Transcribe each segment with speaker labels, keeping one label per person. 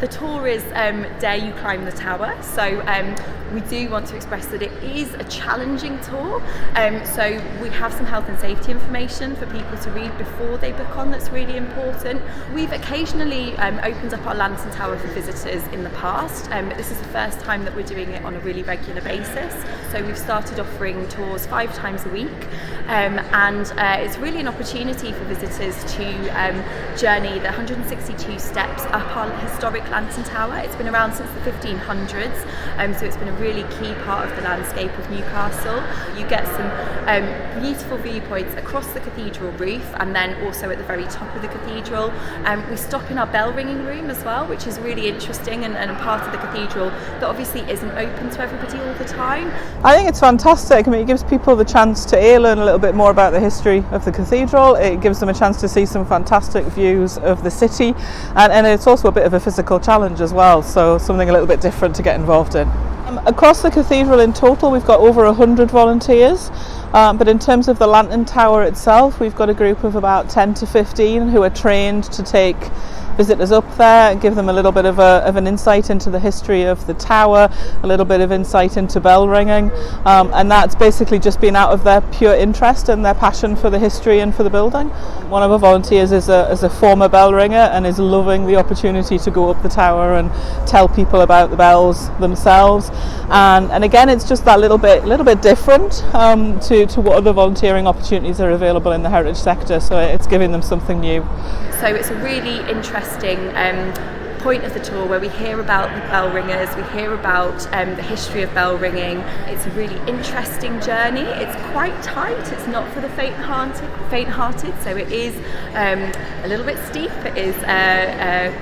Speaker 1: The tour is Dare You Climb the Tower, so we do want to express that it is a challenging tour, so we have some health and safety information for people to read before they book on that's really important. We've occasionally opened up our Lantern Tower for visitors in the past, but this is the first time that we're doing it on a really regular basis. So we've started offering tours 5 times a week, and it's really an opportunity for visitors to journey the 162 steps up our historic Lantern Tower. It's been around since the 1500s, so it's been a really key part of the landscape of Newcastle. You get some beautiful viewpoints across the cathedral roof, and then also at the very top of the cathedral. We stop in our bell ringing room as well, which is really interesting and a part of the cathedral that obviously isn't open to everybody all the time.
Speaker 2: I think it's fantastic. I mean, it gives people the chance to learn a little bit more about the history of the cathedral. It gives them a chance to see some fantastic views of the city, and it's also a bit of a physical challenge as well, so something a little bit different to get involved in. Across the cathedral in total we've got over 100 volunteers, but in terms of the Lantern Tower itself, we've got a group of about 10 to 15 who are trained to take visitors up there and give them a little bit of an insight into the history of the tower, a little bit of insight into bell ringing, and that's basically just been out of their pure interest and their passion for the history and for the building. One of our volunteers is a former bell ringer and is loving the opportunity to go up the tower and tell people about the bells themselves, and again it's just that little bit different to what other volunteering opportunities are available in the heritage sector, so it's giving them something new.
Speaker 1: So it's a really interesting point of the tour where we hear about the bell ringers, we hear about the history of bell ringing. It's a really interesting journey. It's quite tight, it's not for the faint-hearted, so it is a little bit steep, it is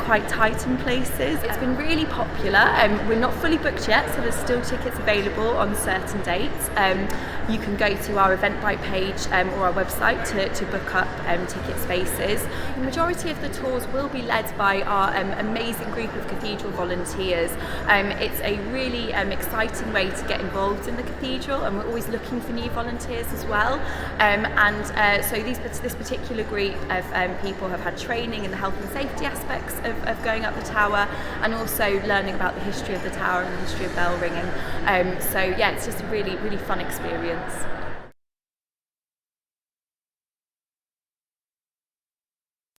Speaker 1: quite tight in places. It's been really popular. We're not fully booked yet, so there's still tickets available on certain dates. You can go to our Eventbrite page or our website to book up ticket spaces. The majority of the tours will be led by our amazing group of cathedral volunteers. It's a really exciting way to get involved in the cathedral, and we're always looking for new volunteers as well. So this particular group of people have had training in the health and safety aspects of going up the tower, and also learning about the history of the tower and the history of bell ringing. So yeah, it's just a really, really fun experience.